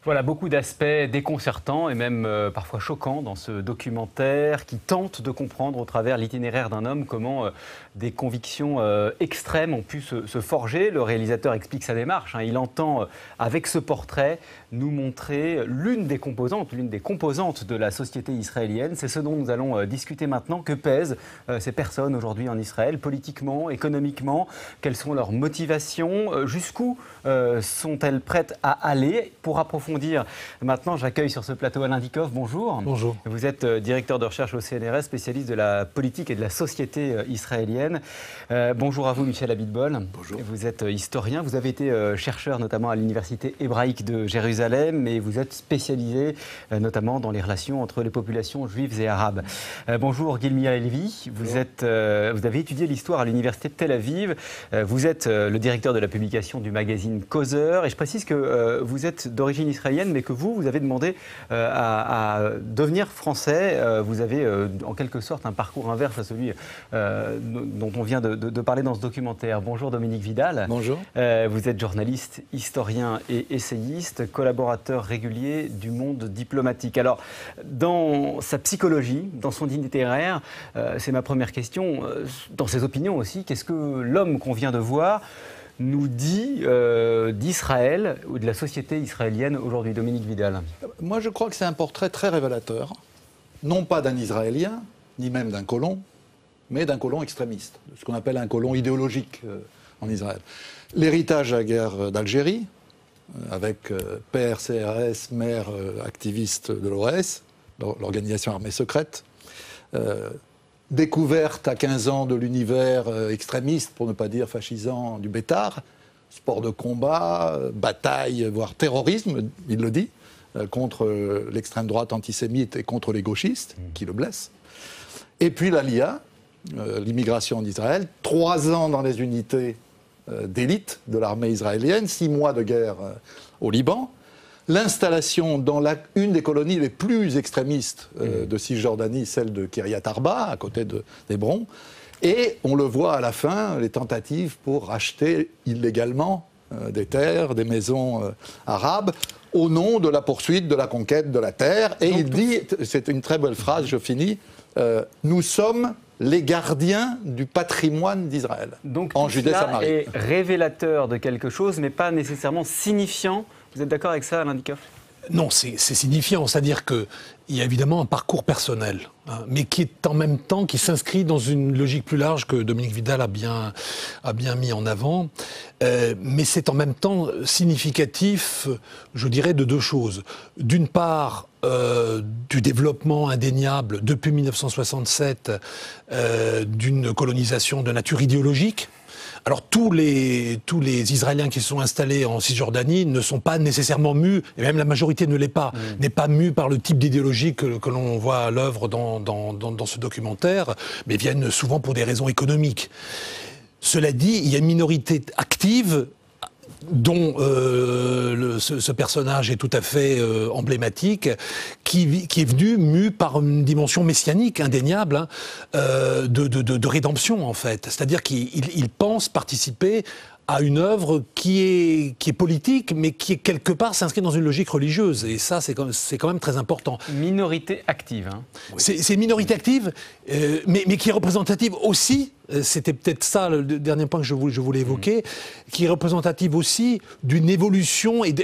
Voilà, beaucoup d'aspects déconcertants et même parfois choquants dans ce documentaire qui tente de comprendre au travers l'itinéraire d'un homme comment des convictions extrêmes ont pu se forger. Le réalisateur explique sa démarche. Il entend, avec ce portrait, nous montrer l'une des composantes de la société israélienne. C'est ce dont nous allons discuter maintenant. Que pèsent ces personnes aujourd'hui en Israël, politiquement, économiquement? Quelles sont leurs motivations? Jusqu'où sont-elles prêtes à aller? Pour approfondir maintenant, j'accueille sur ce plateau Alain Dikoff. Bonjour. Bonjour. Vous êtes directeur de recherche au CNRS, spécialiste de la politique et de la société israélienne. Bonjour à vous, Michel Abitbol. Bonjour. Vous êtes historien. Vous avez été chercheur notamment à l'Université hébraïque de Jérusalem et vous êtes spécialisé notamment dans les relations entre les populations juives et arabes. Bonjour, Guilmia Elvi. Vous avez étudié l'histoire à l'Université de Tel Aviv. Vous êtes le directeur de la publication du magazine Causeur. Et je précise que vous êtes d'origine israélienne, mais que vous avez demandé à devenir français. Vous avez en quelque sorte un parcours inverse à celui dont on vient de parler dans ce documentaire. Bonjour Dominique Vidal. Bonjour. Vous êtes journaliste, historien et essayiste, collaborateur régulier du Monde diplomatique. Alors, dans sa psychologie, dans son itinéraire, c'est ma première question, dans ses opinions aussi, qu'est-ce que l'homme qu'on vient de voir nous dit d'Israël ou de la société israélienne aujourd'hui? Dominique Vidal. Moi, je crois que c'est un portrait très révélateur, non pas d'un Israélien, ni même d'un colon, mais d'un colon extrémiste, ce qu'on appelle un colon idéologique en Israël. L'héritage de la guerre d'Algérie, avec père CRS, mère activiste de l'OAS, l'organisation armée secrète, découverte à 15 ans de l'univers extrémiste, pour ne pas dire fascisant, du Bétar, sport de combat, bataille, voire terrorisme, il le dit, contre l'extrême droite antisémite et contre les gauchistes, qui le blessent. Et puis l'ALIA, l'immigration en Israël, 3 ans dans les unités d'élite de l'armée israélienne, 6 mois de guerre au Liban, l'installation dans une des colonies les plus extrémistes de Cisjordanie, celle de Kiryat Arba, à côté d'Hébron. Et on le voit à la fin, les tentatives pour racheter illégalement des terres, des maisons arabes, au nom de la poursuite de la conquête de la terre. Et il dit, c'est une très belle phrase, je finis, nous sommes les gardiens du patrimoine d'Israël, en Judée-Samarie. Donc tout cela est révélateur de quelque chose, mais pas nécessairement signifiant. Vous êtes d'accord avec ça, Alain Dikoff? Non, c'est signifiant, c'est-à-dire qu'il y a évidemment un parcours personnel, mais qui est en même temps, qui s'inscrit dans une logique plus large que Dominique Vidal a bien mis en avant, mais c'est en même temps significatif, je dirais, de 2 choses. D'une part, du développement indéniable depuis 1967 d'une colonisation de nature idéologique. Alors tous les Israéliens qui se sont installés en Cisjordanie ne sont pas nécessairement mus, et même la majorité ne l'est pas, n'est pas mue par le type d'idéologie que l'on voit à l'œuvre dans ce documentaire, mais viennent souvent pour des raisons économiques. Cela dit, il y a une minorité active dont ce personnage est tout à fait emblématique, qui est venu mu par une dimension messianique indéniable, de rédemption en fait. C'est-à-dire qu'il pense participer à une œuvre qui est politique, mais qui, quelque part, s'inscrit dans une logique religieuse. Et ça, c'est quand même très important. Minorité active. C'est une minorité active, mais qui est représentative aussi, c'était peut-être ça le dernier point que je voulais évoquer, qui est représentative aussi d'une évolution et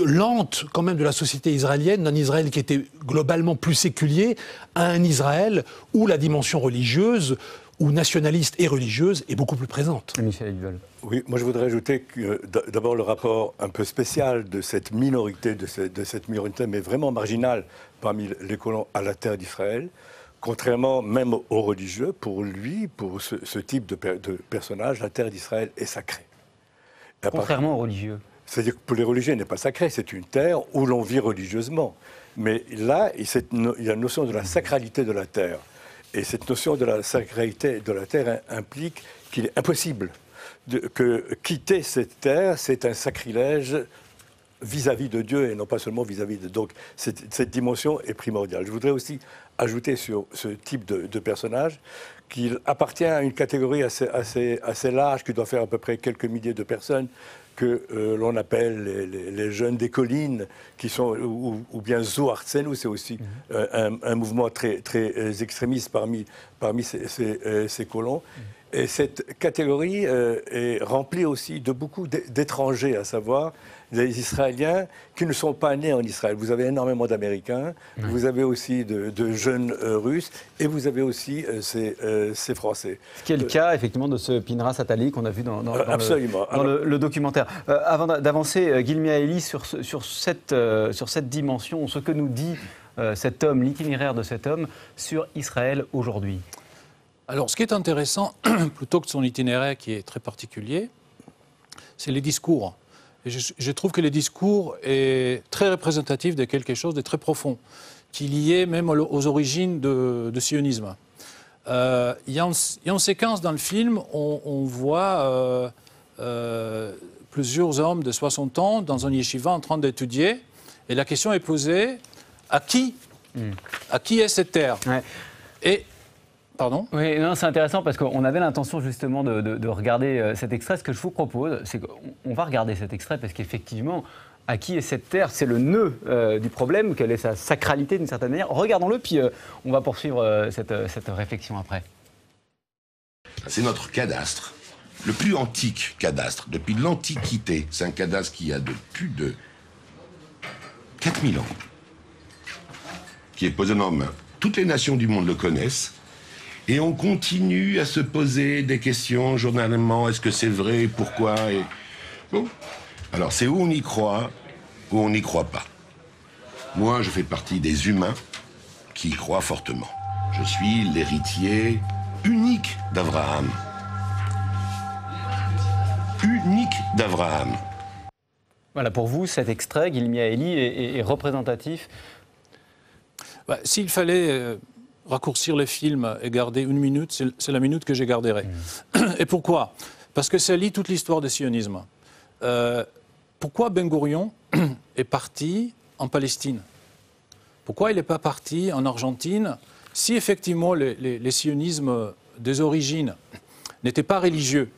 lente, quand même, de la société israélienne, d'un Israël qui était globalement plus séculier, à un Israël où la dimension religieuse, ou nationaliste et religieuse, est beaucoup plus présente. Michel Abitbol. Oui, moi je voudrais ajouter que d'abord le rapport un peu spécial de cette minorité, mais vraiment marginale parmi les colons à la terre d'Israël, contrairement même aux religieux, pour lui, pour ce type de personnage, la terre d'Israël est sacrée. Contrairement aux religieux. C'est-à-dire que pour les religieux, elle n'est pas sacrée, c'est une terre où l'on vit religieusement. Mais là, il y a une notion de la sacralité de la terre. Et cette notion de la sacralité de la terre implique qu'il est impossible que quitter cette terre, c'est un sacrilège vis-à-vis de Dieu et non pas seulement vis-à-vis de... Donc cette dimension est primordiale. Je voudrais aussi ajouter sur ce type de personnage qu'il appartient à une catégorie assez large qui doit faire à peu près quelques milliers de personnes que l'on appelle les jeunes des collines, qui sont, ou bien Zohartzenu, c'est aussi un mouvement très, très extrémiste parmi ces colons. Et cette catégorie est remplie aussi de beaucoup d'étrangers, à savoir des Israéliens qui ne sont pas nés en Israël. Vous avez énormément d'Américains, vous avez aussi de jeunes Russes, et vous avez aussi ces Français. Ce qui est le cas, effectivement, de ce Pinras Atali qu'on a vu dans le documentaire. Avant d'avancer, Gil Mihaeli, sur cette dimension, ce que nous dit cet homme, l'itinéraire de cet homme sur Israël aujourd'hui. Alors, ce qui est intéressant, plutôt que son itinéraire qui est très particulier, c'est les discours. Et je trouve que le discours est très représentatif de quelque chose de très profond, qui est lié même aux origines du sionisme. Il y a une séquence dans le film, on voit plusieurs hommes de 60 ans dans un yeshiva en train d'étudier, et la question est posée, à qui est cette terre? Et pardon ? Oui, non, c'est intéressant parce qu'on avait l'intention justement de regarder cet extrait. Ce que je vous propose, c'est qu'on va regarder cet extrait parce qu'effectivement, à qui est cette terre? C'est le nœud du problème, quelle est sa sacralité d'une certaine manière. Regardons-le, puis on va poursuivre cette réflexion après. C'est notre cadastre, le plus antique cadastre, depuis l'Antiquité. C'est un cadastre qui a de plus de 4000 ans, qui est posé en main. Toutes les nations du monde le connaissent. Et on continue à se poser des questions journalièrement. Est-ce que c'est vrai? Pourquoi? Et... Bon. Alors, c'est où on y croit, ou on n'y croit pas. Moi, je fais partie des humains qui y croient fortement. Je suis l'héritier unique d'Abraham. Unique d'Abraham. Voilà, pour vous, cet extrait, Gil Mihaeli, est représentatif. S'il fallait... raccourcir le film et garder une minute, c'est la minute que je garderai. Et pourquoi? Parce que ça lie toute l'histoire du sionisme. Pourquoi Ben Gourion est parti en Palestine? Pourquoi il n'est pas parti en Argentine? Si effectivement les sionismes des origines n'étaient pas religieux,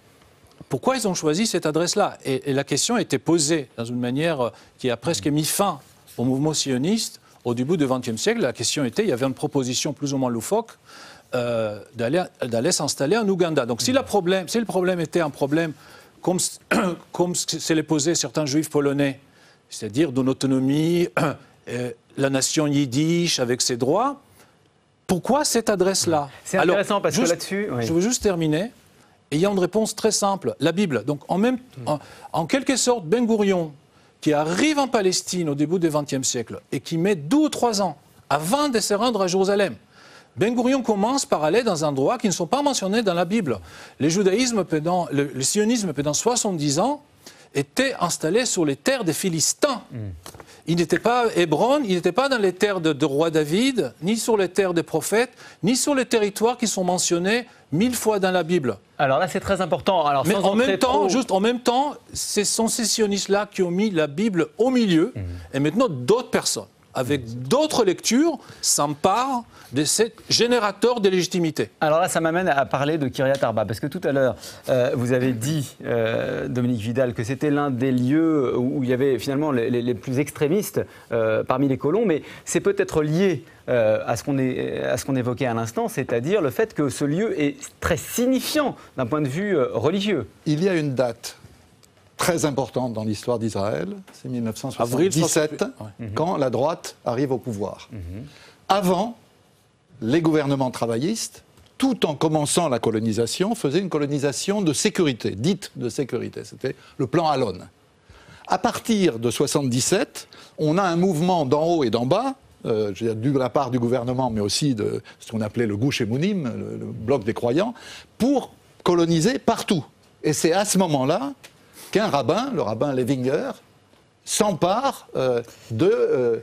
pourquoi ils ont choisi cette adresse-là? Et la question était posée dans une manière qui a presque mis fin au mouvement sioniste. Au début du XXe siècle, la question était, il y avait une proposition plus ou moins loufoque d'aller s'installer en Ouganda. Donc si le problème était un problème comme se les posaient certains juifs polonais, c'est-à-dire d'une autonomie, la nation yiddish avec ses droits, pourquoi cette adresse-là? C'est intéressant parce que là-dessus... Oui. Je veux juste terminer. Et il y a une réponse très simple, la Bible. Donc en quelque sorte, Ben Gourion, qui arrive en Palestine au début du XXe siècle et qui met 2 ou 3 ans avant de se rendre à Jérusalem. Ben Gourion commence par aller dans un endroit qui ne sont pas mentionnés dans la Bible. Le sionisme, pendant 70 ans, était installé sur les terres des Philistins. Il n'était pas à Hébron, il n'était pas dans les terres de roi David, ni sur les terres des prophètes, ni sur les territoires qui sont mentionnés 1000 fois dans la Bible. Alors là, c'est très important. Alors, mais en même temps, ce sont ces sionistes-là qui ont mis la Bible au milieu, et maintenant d'autres personnes, avec d'autres lectures, s'emparent de ce générateur de légitimité. Alors là, ça m'amène à parler de Kiryat Arba, parce que tout à l'heure, vous avez dit, Dominique Vidal, que c'était l'un des lieux où il y avait finalement les plus extrémistes parmi les colons, mais c'est peut-être lié à ce qu'on évoquait à l'instant, c'est-à-dire le fait que ce lieu est très signifiant d'un point de vue religieux. Il y a une date très importante dans l'histoire d'Israël, c'est 1977, quand la droite arrive au pouvoir. Avant, les gouvernements travaillistes, tout en commençant la colonisation, faisaient une colonisation de sécurité, dite de sécurité. C'était le plan Allon. À partir de 1977, on a un mouvement d'en haut et d'en bas, de la part du gouvernement, mais aussi de ce qu'on appelait le Gush Emunim, le bloc des croyants, pour coloniser partout. Et c'est à ce moment-là qu'un rabbin, le rabbin Levinger, s'empare de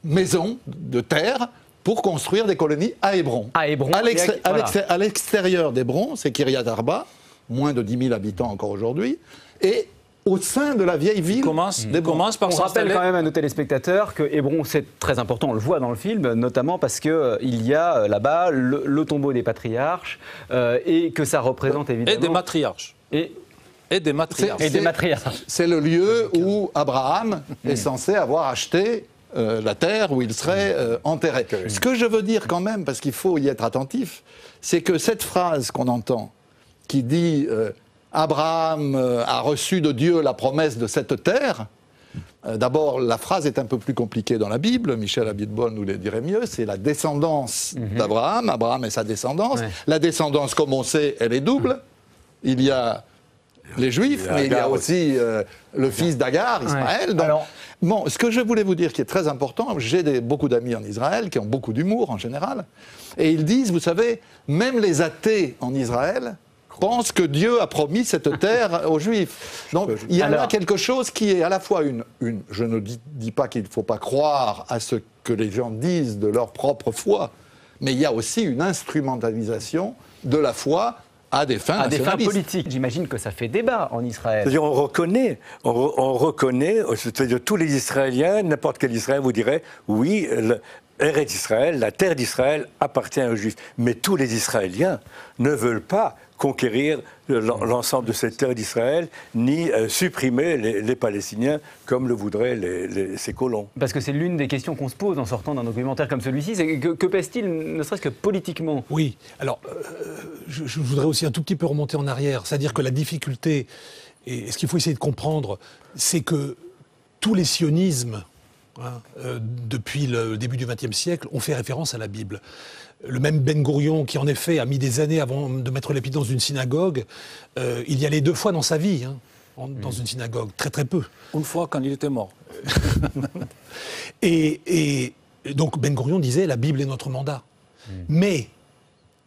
maisons, de terres, pour construire des colonies à Hébron. À l'extérieur d'Hébron, c'est Kiryat Arba, moins de 10 000 habitants encore aujourd'hui, et au sein de la vieille ville d'Hébron. On rappelle quand même à nos téléspectateurs que Hébron, c'est très important, on le voit dans le film, notamment parce qu'il y a là-bas le tombeau des patriarches, et que ça représente évidemment... Et des matriarches. Et des matriarches. Et des matriarches. C'est le lieu où Abraham est censé avoir acheté la terre où il serait enterré. Ce que je veux dire quand même, parce qu'il faut y être attentif, c'est que cette phrase qu'on entend, qui dit Abraham a reçu de Dieu la promesse de cette terre, d'abord, la phrase est un peu plus compliquée dans la Bible, Michel Abitbol nous le dirait mieux, c'est la descendance d'Abraham, Abraham et sa descendance. Ouais. La descendance, comme on sait, elle est double. Il y a les Juifs, mais il y a aussi le fils d'Agar, Ismaël. Ouais. Donc, alors, bon, ce que je voulais vous dire qui est très important, j'ai beaucoup d'amis en Israël qui ont beaucoup d'humour en général, et ils disent, vous savez, même les athées en Israël pensent que Dieu a promis cette terre aux Juifs. Donc il y a là quelque chose qui est à la fois je ne dis pas qu'il ne faut pas croire à ce que les gens disent de leur propre foi, mais il y a aussi une instrumentalisation de la foi à des fins nationalistes. Politiques. J'imagine que ça fait débat en Israël. C'est-à-dire on reconnaît, c'est-à-dire tous les Israéliens, n'importe quel Israélien vous dirait, oui, Eretz Israël, la terre d'Israël appartient aux Juifs. Mais tous les Israéliens ne veulent pas conquérir l'ensemble de cette terre d'Israël, ni supprimer les Palestiniens comme le voudraient ces colons. Parce que c'est l'une des questions qu'on se pose en sortant d'un documentaire comme celui-ci, c'est que pèse-t-il, ne serait-ce que politiquement? Oui, alors je voudrais aussi un tout petit peu remonter en arrière, c'est-à-dire que la difficulté, et ce qu'il faut essayer de comprendre, c'est que tous les sionismes, depuis le début du XXe siècle, ont fait référence à la Bible. Le même Ben Gourion, qui en effet a mis des années avant de mettre les pieds dans une synagogue, il y allait 2 fois dans sa vie, dans une synagogue, très très peu. Une fois quand il était mort. et donc Ben Gourion disait « la Bible est notre mandat ». Mais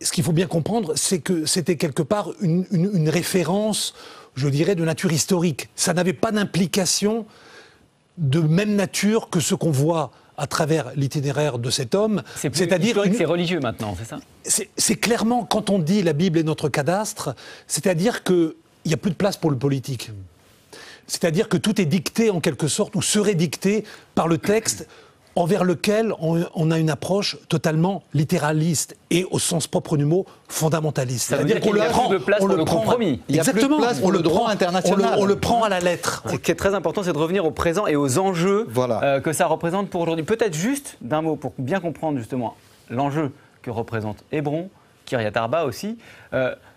ce qu'il faut bien comprendre, c'est que c'était quelque part une référence, je dirais, de nature historique. Ça n'avait pas d'implication de même nature que ce qu'on voit à travers l'itinéraire de cet homme. C'est-à-dire que c'est religieux maintenant, c'est ça? C'est clairement, quand on dit « la Bible est notre cadastre », c'est-à-dire qu'il n'y a plus de place pour le politique. C'est-à-dire que tout est dicté en quelque sorte, ou serait dicté par le texte envers lequel on a une approche totalement littéraliste et, au sens propre du mot, fondamentaliste. Ça veut dire qu'il y a plus de place pour le compromis. Il y a plus de place pour le droit international. On le prend à la lettre. Ce qui est très important, c'est de revenir au présent et aux enjeux que ça représente pour aujourd'hui. Peut-être juste d'un mot, pour bien comprendre justement l'enjeu que représente Hébron, Kiryat Arba aussi.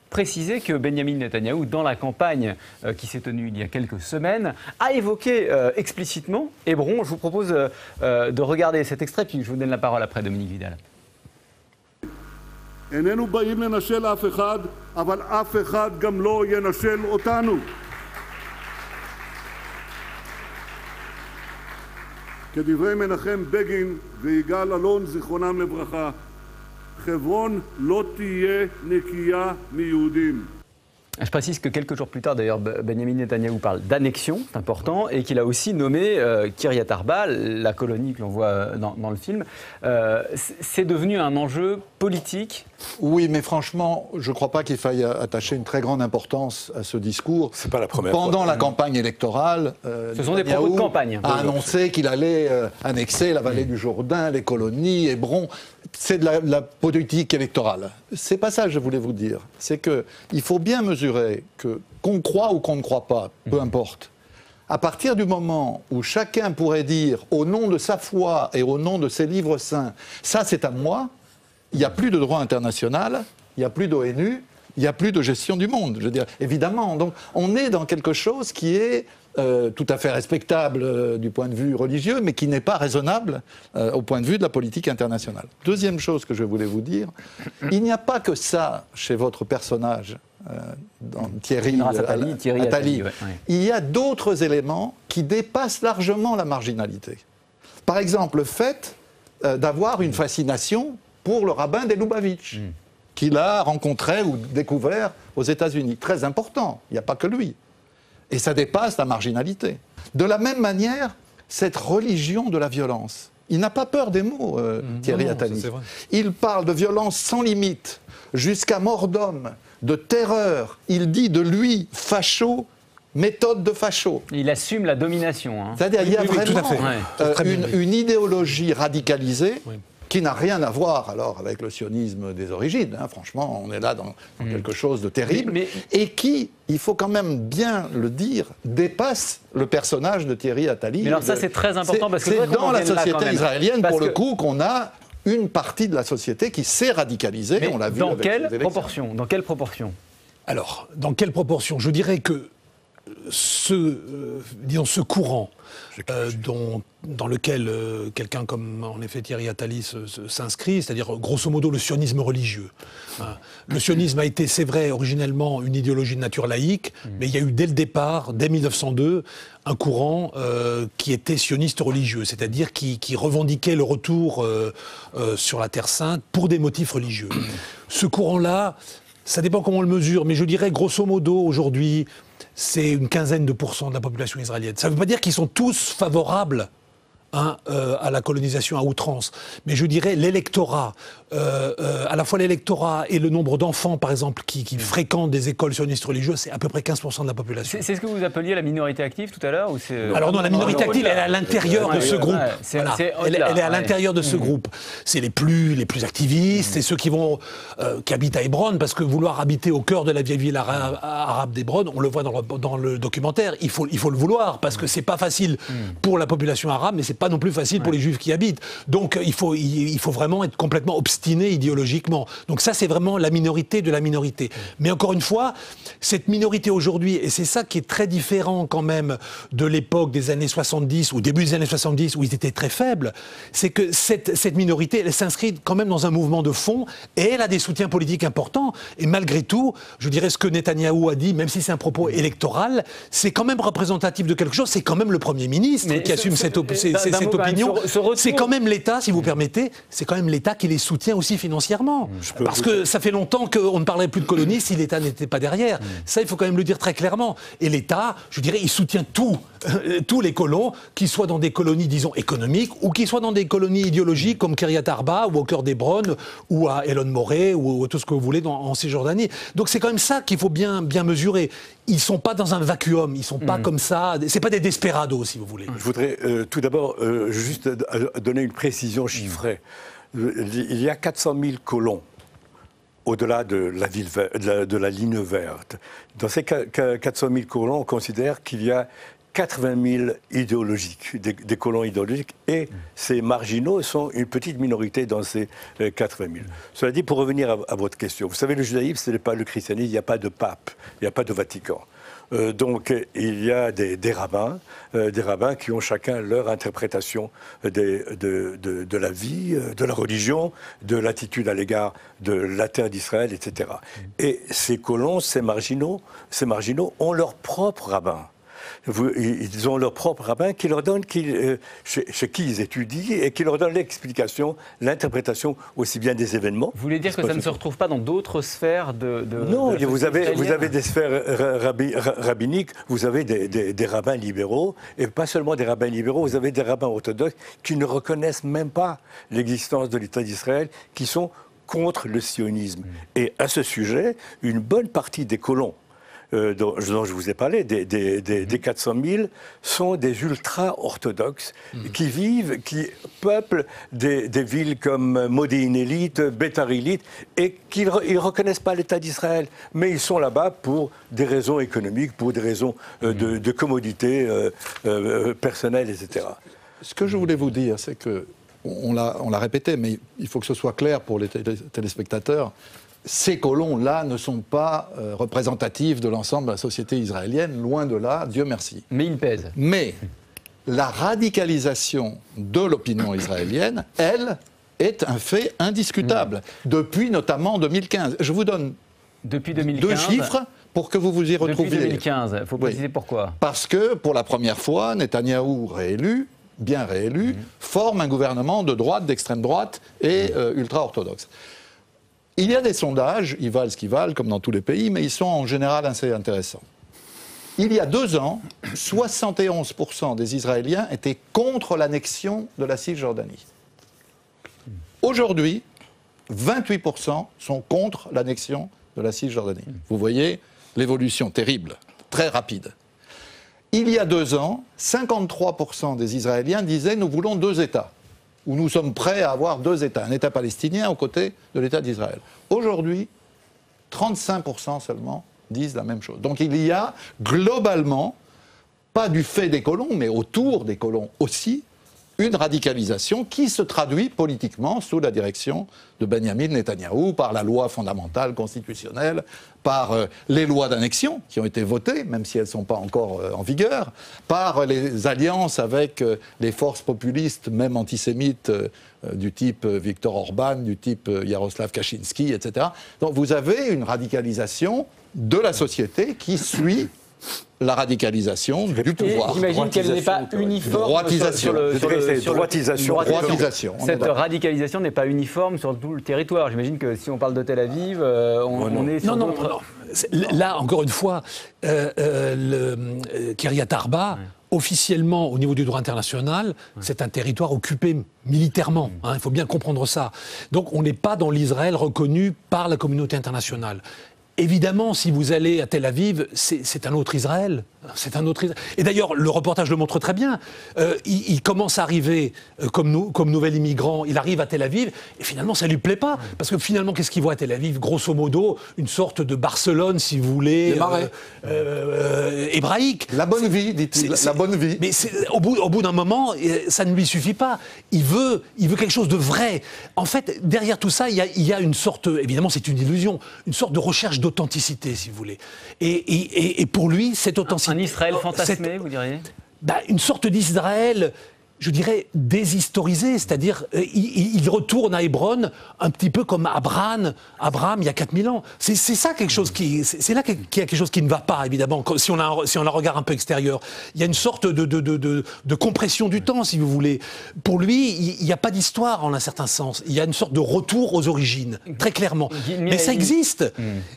Préciser que Benyamin Netanyahou, dans la campagne qui s'est tenue il y a quelques semaines, a évoqué explicitement Hébron. Je vous propose de regarder cet extrait, puis je vous donne la parole après, Dominique Vidal. איננו באים לנשל אף אחד, אבל אף אחד גם לא ינשל אותנו. כדברי מנחם בגין ויגאל אלון, זיכרונם לברכה, חברון לא תהיה נקייה מיהודים. Je précise que quelques jours plus tard, d'ailleurs, Benyamin Netanyahou parle d'annexion, c'est important, et qu'il a aussi nommé Kiryat Arba, la colonie que l'on voit dans le film. C'est devenu un enjeu politique. Oui, mais franchement, je ne crois pas qu'il faille attacher une très grande importance à ce discours. C'est pas la première Pendant la campagne électorale, ce sont des propos de campagne. A annoncé qu'il allait annexer la vallée du Jourdain, les colonies, Hébron. C'est de la politique électorale. C'est pas ça que je voulais vous dire. C'est qu'il faut bien mesurer que, qu'on croit ou qu'on ne croit pas, peu importe. À partir du moment où chacun pourrait dire, au nom de sa foi et au nom de ses livres saints, ça c'est à moi, il n'y a plus de droit international, il n'y a plus d'ONU, il n'y a plus de gestion du monde. Je veux dire, évidemment. Donc on est dans quelque chose qui est tout à fait respectable du point de vue religieux, mais qui n'est pas raisonnable au point de vue de la politique internationale. Deuxième chose que je voulais vous dire, il n'y a pas que ça chez votre personnage, Thierry Attali. Ouais. Il y a d'autres éléments qui dépassent largement la marginalité. Par exemple, le fait d'avoir une fascination pour le rabbin des Lubavitch, qu'il a rencontré ou découvert aux États-Unis. Très important, il n'y a pas que lui. Et ça dépasse la marginalité. De la même manière, cette religion de la violence. Il n'a pas peur des mots, Thierry Attali. Il parle de violence sans limite, jusqu'à mort d'homme, de terreur. Il dit de lui, facho, méthode de facho. Il assume la domination. C'est-à-dire qu'il y a vraiment une idéologie radicalisée qui n'a rien à voir alors avec le sionisme des origines. Hein. Franchement, on est là dans quelque chose de terrible. Et qui, il faut quand même bien le dire, dépasse le personnage de Thierry Attali. Mais alors ça, c'est très important parce que c'est dans la société israélienne, pour le coup, qu'on a une partie de la société qui s'est radicalisée. Mais on l'a vu dans avec quelle les élections. proportion? Dans quelle proportion? Alors, dans quelle proportion? Je dirais que ce courant dans lequel quelqu'un comme, en effet, Thierry Attali s'inscrit, c'est-à-dire, grosso modo, le sionisme religieux. Hein. Le sionisme a été, c'est vrai, originellement une idéologie de nature laïque, mais il y a eu dès le départ, dès 1902, un courant qui était sioniste religieux, c'est-à-dire qui revendiquait le retour sur la Terre Sainte pour des motifs religieux. Ce courant-là, ça dépend comment on le mesure, mais je dirais, grosso modo, aujourd'hui, c'est une quinzaine de pourcents de la population israélienne. Ça ne veut pas dire qu'ils sont tous favorables à la colonisation à outrance. Mais je dirais l'électorat, à la fois l'électorat et le nombre d'enfants, par exemple, qui fréquentent des écoles sionistes religieuses, c'est à peu près 15% de la population. C'est ce que vous appeliez la minorité active tout à l'heure ou c'est... Alors non, la minorité active, elle est à l'intérieur de ce groupe. Voilà. Elle est à l'intérieur de ce groupe. C'est les plus activistes, c'est ceux qui habitent à Hébron, parce que vouloir habiter au cœur de la vieille ville arabe d'Hébron, on le voit dans le documentaire, il faut le vouloir, parce que c'est pas facile pour la population arabe, mais c'est pas non plus facile pour les juifs qui habitent. Donc il faut vraiment être complètement obstiné idéologiquement. Donc ça, c'est vraiment la minorité de la minorité. Mais encore une fois, cette minorité aujourd'hui, et c'est ça qui est très différent quand même de l'époque des années 70, ou début des années 70, où ils étaient très faibles, c'est que cette minorité, elle s'inscrit quand même dans un mouvement de fond, et elle a des soutiens politiques importants. Et malgré tout, je dirais ce que Netanyahou a dit, même si c'est un propos électoral, c'est quand même représentatif de quelque chose, c'est quand même le Premier ministre qui assume cette opinion. C'est quand même l'État, si vous permettez, c'est quand même l'État qui les soutient aussi financièrement. Parce que ça fait longtemps qu'on ne parlerait plus de colonies si l'État n'était pas derrière. Ça, il faut quand même le dire très clairement. Et l'État, je dirais, il soutient tous les colons, qu'ils soient dans des colonies, disons, économiques, ou qu'ils soient dans des colonies idéologiques comme Kiryat Arba, ou au cœur d'Hébron, ou à Elon Moreh, ou tout ce que vous voulez en Cisjordanie. Donc c'est quand même ça qu'il faut bien mesurer. Ils ne sont pas dans un vacuum, ils ne sont pas comme ça, c'est pas des desperados, si vous voulez. Je voudrais tout d'abord juste donner une précision chiffrée. Il y a 400 000 colons au-delà de de la ligne verte. Dans ces 400 000 colons, on considère qu'il y a 80 000 idéologiques, des colons idéologiques, et ces marginaux sont une petite minorité dans ces 80 000. Cela dit, pour revenir à votre question, vous savez, le judaïsme, ce n'est pas le christianisme, il n'y a pas de pape, il n'y a pas de Vatican. Donc il y a des rabbins qui ont chacun leur interprétation de la vie, de la religion, de l'attitude à l'égard de la terre d'Israël, etc. Et ces colons, ces marginaux ont leur propre rabbin. Ils ont leur propre rabbin qui leur donne, chez qui ils étudient, et qui leur donne l'explication, l'interprétation aussi bien des événements. Vous voulez dire que ça ne se retrouve pas dans d'autres sphères Non, vous avez des sphères rabbiniques, vous avez des rabbins libéraux, et pas seulement des rabbins libéraux, vous avez des rabbins orthodoxes qui ne reconnaissent même pas l'existence de l'État d'Israël, qui sont contre le sionisme. Et à ce sujet, une bonne partie des colons dont je vous ai parlé, des 400 000, sont des ultra-orthodoxes qui peuplent des villes comme Modéine-Élite, Bétar-Élite, et qui ne reconnaissent pas l'État d'Israël. Mais ils sont là-bas pour des raisons économiques, pour des raisons de commodité personnelle, etc. Ce que je voulais vous dire, c'est que, on l'a répété, mais il faut que ce soit clair pour les téléspectateurs, ces colons-là ne sont pas représentatifs de l'ensemble de la société israélienne, loin de là, Dieu merci. Mais ils pèsent. Mais la radicalisation de l'opinion israélienne, elle, est un fait indiscutable, depuis notamment 2015. Je vous donne depuis 2015, 2 chiffres pour que vous vous y retrouviez. Depuis 2015, il faut préciser pourquoi. Parce que, pour la première fois, Netanyahou bien réélu, forme un gouvernement de droite, d'extrême droite et ultra-orthodoxe. Il y a des sondages, ils valent ce qu'ils valent, comme dans tous les pays, mais ils sont en général assez intéressants. Il y a 2 ans, 71% des Israéliens étaient contre l'annexion de la Cisjordanie. Aujourd'hui, 28% sont contre l'annexion de la Cisjordanie. Vous voyez l'évolution terrible, très rapide. Il y a 2 ans, 53% des Israéliens disaient « nous voulons 2 États ». où nous sommes prêts à avoir 2 États, un État palestinien aux côtés de l'État d'Israël. Aujourd'hui, 35% seulement disent la même chose. Donc il y a globalement, pas du fait des colons, mais autour des colons aussi, une radicalisation qui se traduit politiquement sous la direction de Benyamin Netanyahou par la loi fondamentale constitutionnelle, par les lois d'annexion qui ont été votées, même si elles ne sont pas encore en vigueur, par les alliances avec les forces populistes, même antisémites, du type Viktor Orban, du type Yaroslav Kaczynski, etc. Donc vous avez une radicalisation de la société qui suit la radicalisation du pouvoir. J'imagine qu'elle n'est pas uniforme. Droitisation. Droitisation. Cette radicalisation n'est pas uniforme sur tout le territoire. J'imagine que si on parle de Tel Aviv, on est sur d'autres... Non. Là, encore une fois, Kiryat Arba, officiellement, au niveau du droit international, c'est un territoire occupé militairement. Il faut bien comprendre ça. Donc, on n'est pas dans l'Israël reconnu par la communauté internationale. Évidemment, si vous allez à Tel Aviv, c'est un autre Israël. C'est un autre Israël. Et d'ailleurs, le reportage le montre très bien. Il commence à arriver comme nouvel immigrant. Il arrive à Tel Aviv et finalement, ça ne lui plaît pas. Parce que finalement, qu'est-ce qu'il voit à Tel Aviv? Grosso modo, une sorte de Barcelone, si vous voulez, hébraïque. La bonne vie, dit-il. La bonne vie. Mais au bout d'un moment, ça ne lui suffit pas. Il veut quelque chose de vrai. En fait, derrière tout ça, il y a une sorte, évidemment, c'est une illusion, une sorte de recherche d'authenticité, si vous voulez. Et pour lui, cette authenticité... Un Israël fantasmé, vous diriez? Une sorte d'Israël, je dirais, déshistorisé, c'est-à-dire il retourne à Hébron un petit peu comme Abraham il y a 4000 ans. C'est ça quelque chose c'est là qu'il y a quelque chose qui ne va pas, évidemment, si on a un regard un peu extérieur. Il y a une sorte de compression du temps, si vous voulez. Pour lui, il n'y a pas d'histoire en un certain sens. Il y a une sorte de retour aux origines, très clairement. Mais ça existe.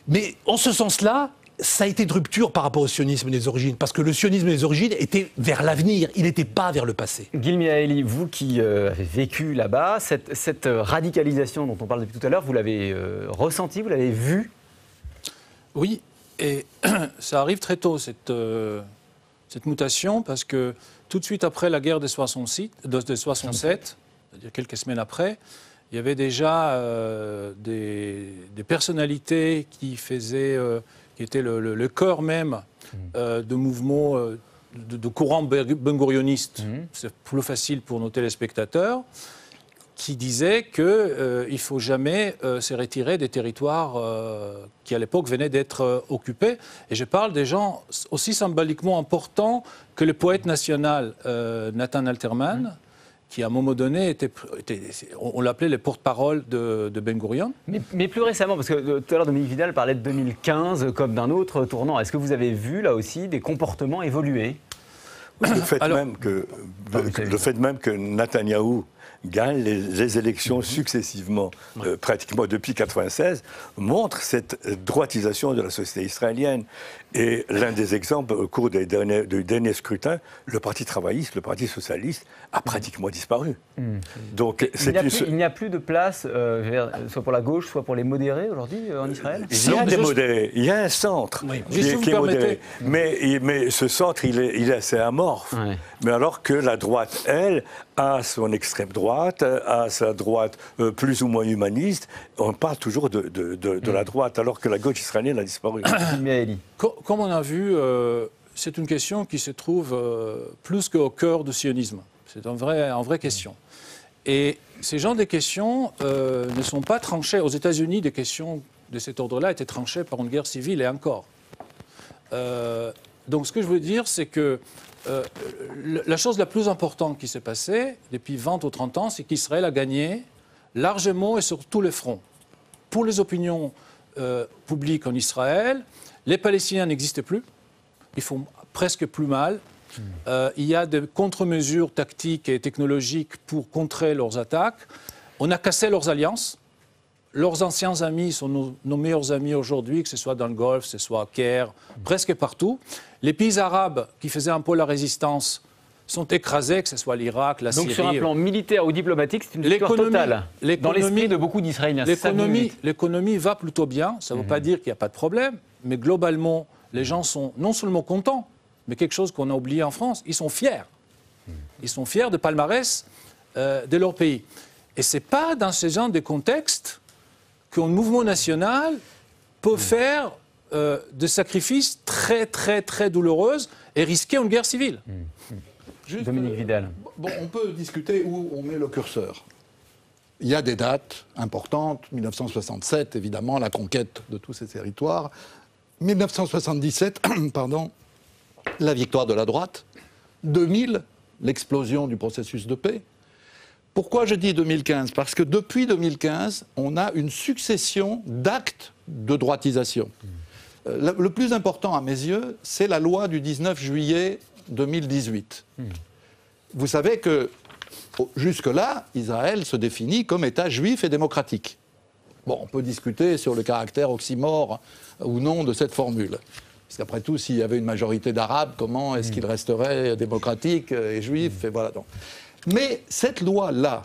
Mais en ce sens-là, ça a été une rupture par rapport au sionisme des origines, parce que le sionisme des origines était vers l'avenir, il n'était pas vers le passé. Gil Mihaeli, vous qui avez vécu là-bas, cette radicalisation dont on parle depuis tout à l'heure, vous l'avez ressentie, vous l'avez vue? Oui, et ça arrive très tôt, cette mutation, parce que tout de suite après la guerre de 67, c'est-à-dire quelques semaines après, il y avait déjà des personnalités qui étaient le cœur même de mouvements de courant ben-gourioniste. C'est plus facile pour nos téléspectateurs, qui disaient qu'il ne faut jamais se retirer des territoires qui, à l'époque, venaient d'être occupés. Et je parle des gens aussi symboliquement importants que le poète national Nathan Alterman, qui à un moment donné on l'appelait le porte-parole de Ben Gurion. Mais plus récemment, parce que tout à l'heure Dominique Vidal parlait de 2015 comme d'un autre tournant. Est-ce que vous avez vu là aussi des comportements évoluer? Le fait même que Netanyahou gagne les élections successivement, pratiquement depuis 1996, montre cette droitisation de la société israélienne. Et l'un des exemples, au cours du dernier scrutin, le Parti travailliste, le Parti socialiste, a pratiquement disparu. Donc, il n'y a plus de place, soit pour la gauche, soit pour les modérés aujourd'hui en Israël? Il y a des modérés, il y a un centre qui est modéré. Mais ce centre, il est assez amorphe. Ouais. Mais alors que la droite, elle, a son extrême droite, a sa droite plus ou moins humaniste, on parle toujours de la droite, alors que la gauche israélienne a disparu. Comme on a vu, c'est une question qui se trouve plus qu'au cœur du sionisme. C'est une vraie question. Et ces genres de questions ne sont pas tranchées. Aux États-Unis, des questions de cet ordre-là étaient tranchées par une guerre civile et encore. Donc ce que je veux dire, c'est que la chose la plus importante qui s'est passée depuis 20 ou 30 ans, c'est qu'Israël a gagné largement et sur tous les fronts. Pour les opinions publiques en Israël, les Palestiniens n'existent plus, ils font presque plus mal. Il y a des contre-mesures tactiques et technologiques pour contrer leurs attaques. On a cassé leurs alliances. Leurs anciens amis sont nos meilleurs amis aujourd'hui, que ce soit dans le Golfe, que ce soit à Caire, presque partout. Les pays arabes qui faisaient un peu la résistance sont écrasés, que ce soit l'Irak, la Syrie. Donc sur un plan militaire ou diplomatique, c'est une victoire totale dans l'esprit de beaucoup d'Israéliens. L'économie va plutôt bien, ça ne veut pas dire qu'il n'y a pas de problème, mais globalement, les gens sont non seulement contents, mais quelque chose qu'on a oublié en France, ils sont fiers. Ils sont fiers de palmarès de leur pays. Et ce n'est pas dans ce genre de contexte qu'un mouvement national peut faire des sacrifices très, très, très douloureux et risquer une guerre civile. Juste, Dominique Vidal. Bon, on peut discuter où on met le curseur. Il y a des dates importantes. 1967, évidemment, la conquête de tous ces territoires. 1977, pardon, la victoire de la droite. 2000, l'explosion du processus de paix. Pourquoi je dis 2015 ? Parce que depuis 2015, on a une succession d'actes de droitisation. Le plus important à mes yeux, c'est la loi du 19 juillet 2018. Vous savez que jusque-là, Israël se définit comme État juif et démocratique. Bon, on peut discuter sur le caractère oxymore ou non de cette formule. Parce qu'après tout, s'il y avait une majorité d'Arabes, comment est-ce qu'il resterait démocratique et juif et voilà, donc. Mais cette loi-là,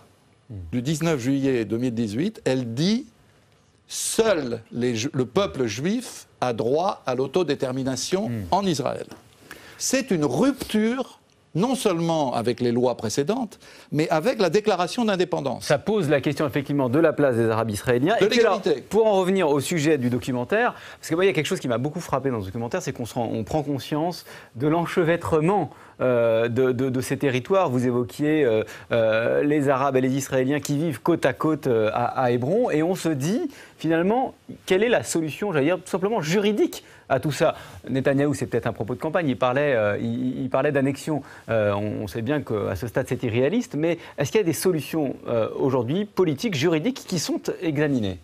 du 19 juillet 2018, elle dit « Seul le peuple juif a droit à l'autodétermination en Israël ». C'est une rupture non seulement avec les lois précédentes, mais avec la déclaration d'indépendance. Ça pose la question effectivement de la place des Arabes israéliens. De et puis alors, l'égalité. pour en revenir au sujet du documentaire, parce que moi, il y a quelque chose qui m'a beaucoup frappé dans ce documentaire, c'est qu'on prend conscience de l'enchevêtrement de ces territoires. Vous évoquiez les Arabes et les Israéliens qui vivent côte à côte à Hébron, et on se dit finalement quelle est la solution, j'allais dire tout simplement juridique à tout ça. Netanyahou, c'est peut-être un propos de campagne, il parlait d'annexion. On sait bien qu'à ce stade c'est irréaliste, mais est-ce qu'il y a des solutions aujourd'hui politiques, juridiques qui sont examinées ?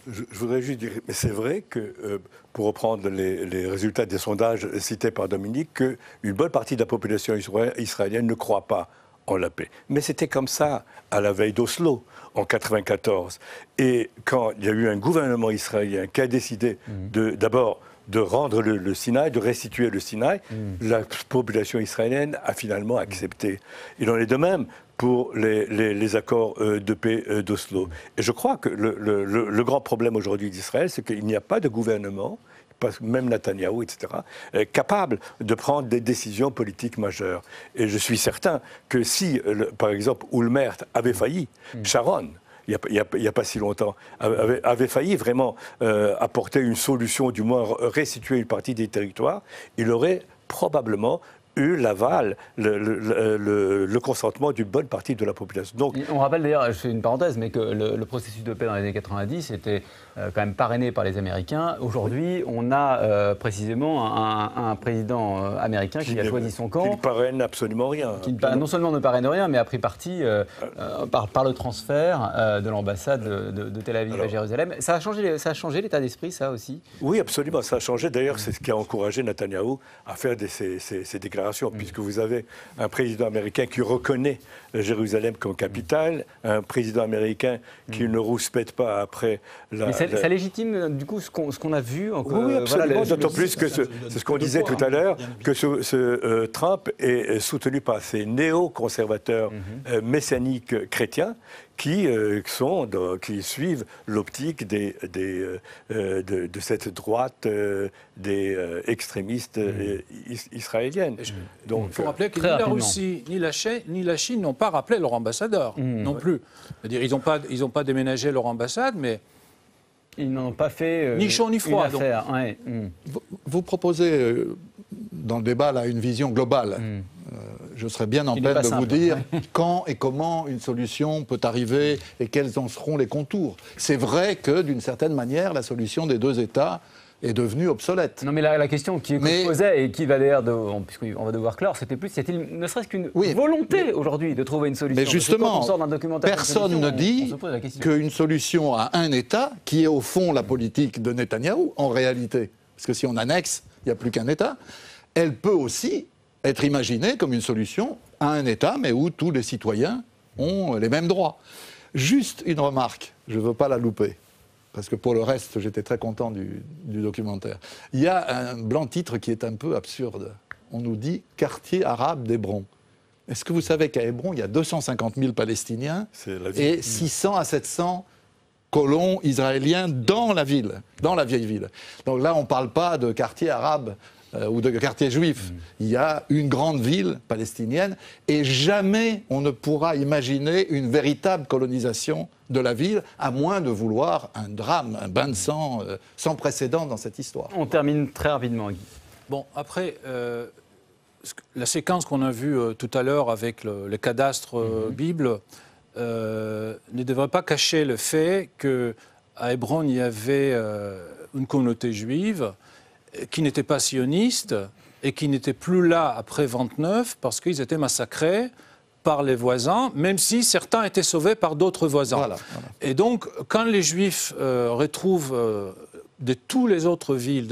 Je voudrais juste dire, mais c'est vrai que, pour reprendre les résultats des sondages cités par Dominique, qu'une bonne partie de la population israélienne ne croit pas en la paix. Mais c'était comme ça à la veille d'Oslo, en 1994. Et quand il y a eu un gouvernement israélien qui a décidé d'abord de rendre le Sinaï, de restituer le Sinaï, la population israélienne a finalement accepté. Il en est de même pour les accords de paix d'Oslo. Et je crois que le grand problème aujourd'hui d'Israël, c'est qu'il n'y a pas de gouvernement, même Netanyahou, etc., capable de prendre des décisions politiques majeures. Et je suis certain que si, par exemple, Olmert avait failli, Sharon, il n'y a pas si longtemps, avait failli vraiment apporter une solution, du moins restituer une partie des territoires, il aurait probablement eu l'aval, le consentement d'une bonne partie de la population. Donc, on rappelle d'ailleurs, je fais une parenthèse, mais que le processus de paix dans les années 90 était quand même parrainé par les Américains. Aujourd'hui, on a précisément un président américain qui a choisi son camp. Qui ne parraine absolument rien. Qui non seulement ne parraine rien, mais a pris parti par le transfert de l'ambassade de Tel Aviv à Jérusalem. Ça a changé l'état d'esprit, ça aussi ? Oui, absolument, ça a changé. D'ailleurs, c'est ce qui a encouragé Netanyahou à faire ces déclarations, puisque vous avez un président américain qui reconnaît Jérusalem comme capitale, un président américain qui ne rouspète pas après Mais ça légitime, du coup, ce qu'on a vu. Oui, absolument, d'autant plus que c'est ce qu'on disait tout à l'heure, que Trump est soutenu par ces néo-conservateurs messianiques chrétiens qui suivent l'optique de cette droite des extrémistes israéliennes. Donc, il faut rappeler que ni la Russie ni la Chine n'ont pas rappelé leur ambassadeur non plus. C'est-à-dire, ils n'ont pas déménagé leur ambassade, mais ils n'ont pas fait ni chaud ni froid. Ouais. Vous proposez dans le débat là une vision globale. Je serais bien en peine de vous dire quand et comment une solution peut arriver et quels en seront les contours. C'est vrai que, d'une certaine manière, la solution des deux États est devenue obsolète. Non, mais la question qui se posait et qui va d'ailleurs, puisqu'on va devoir clore, c'était plus, y a-t-il ne serait-ce qu'une volonté aujourd'hui de trouver une solution ? Mais justement, personne ne dit qu'une solution à un État, qui est au fond la politique de Netanyahou, en réalité, parce que si on annexe, il n'y a plus qu'un État, elle peut aussi être imaginée comme une solution à un État, mais où tous les citoyens ont les mêmes droits. Juste une remarque, je ne veux pas la louper, parce que pour le reste, j'étais très content du documentaire. Il y a un blanc titre qui est un peu absurde. On nous dit « quartier arabe d'Hébron ». Est-ce que vous savez qu'à Hébron, il y a 250 000 Palestiniens et 600 à 700 colons israéliens dans la ville, dans la vieille ville. Donc là, on ne parle pas de quartier arabe ou de quartiers juifs. Il y a une grande ville palestinienne et jamais on ne pourra imaginer une véritable colonisation de la ville, à moins de vouloir un drame, un bain de sang sans précédent dans cette histoire. On termine très rapidement, Guy. Bon, après, la séquence qu'on a vue tout à l'heure avec le cadastre Bible ne devrait pas cacher le fait qu'à Hébron, il y avait une communauté juive qui n'était pas sioniste et qui n'était plus là après 29 parce qu'ils étaient massacrés par les voisins, même si certains étaient sauvés par d'autres voisins. Voilà. Et donc, quand les Juifs retrouvent de toutes les autres villes,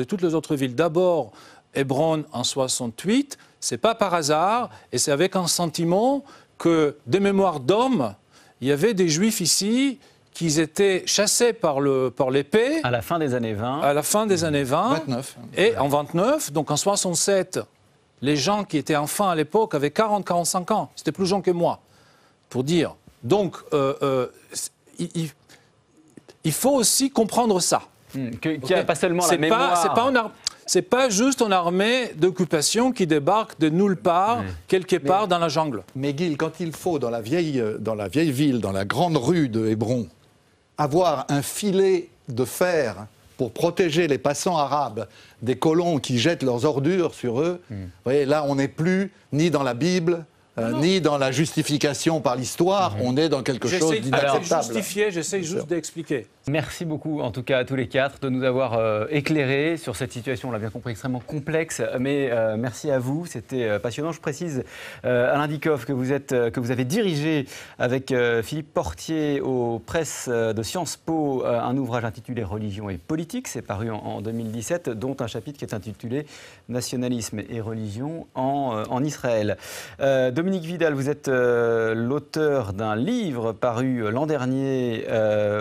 d'abord Hébron en 68, c'est pas par hasard, et c'est avec un sentiment que, des mémoires d'hommes, il y avait des Juifs ici qui étaient chassés par l'épée. À la fin des années 20. À la fin des années 20. 29. Et en 29, donc en 67, les gens qui étaient enfants à l'époque avaient 40-45 ans. C'était plus jeunes que moi, pour dire. Donc, il faut aussi comprendre ça. Qu'il n'y a pas seulement la mémoire. C'est pas juste une armée d'occupation qui débarque de nulle part, quelque part dans la jungle. Mais Guy, quand il faut, dans la vieille ville, dans la grande rue de Hébron, avoir un filet de fer pour protéger les passants arabes des colons qui jettent leurs ordures sur eux, vous voyez, là, on n'est plus ni dans la Bible, ni dans la justification par l'histoire, on est dans quelque chose d'inacceptable. J'essaie juste d'expliquer. Merci beaucoup, en tout cas, à tous les quatre, de nous avoir éclairés sur cette situation, on l'a bien compris, extrêmement complexe. Mais merci à vous, c'était passionnant. Je précise, Alain Dikoff, que vous avez dirigé avec Philippe Portier aux presses de Sciences Po un ouvrage intitulé Religion et politique. C'est paru en 2017, dont un chapitre qui est intitulé Nationalisme et religion en Israël. Dominique Vidal, vous êtes l'auteur d'un livre paru l'an dernier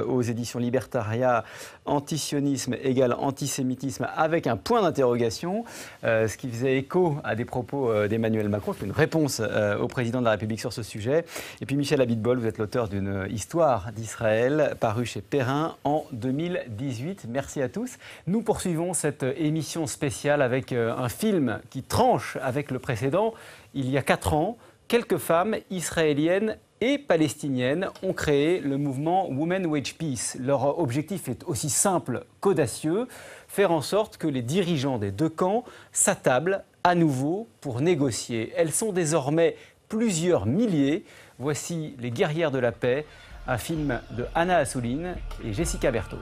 aux éditions Libertaria, antisionisme égale antisémitisme, avec un point d'interrogation, ce qui faisait écho à des propos d'Emmanuel Macron. C'est une réponse au président de la République sur ce sujet. Et puis Michel Abitbol, vous êtes l'auteur d'une histoire d'Israël parue chez Perrin en 2018. Merci à tous. Nous poursuivons cette émission spéciale avec un film qui tranche avec le précédent. Il y a 4 ans, quelques femmes israéliennes et palestiniennes ont créé le mouvement Women Wage Peace. Leur objectif est aussi simple qu'audacieux, faire en sorte que les dirigeants des deux camps s'attablent à nouveau pour négocier. Elles sont désormais plusieurs milliers. Voici Les guerrières de la paix, un film de Anna Assouline et Jessica Berthaud.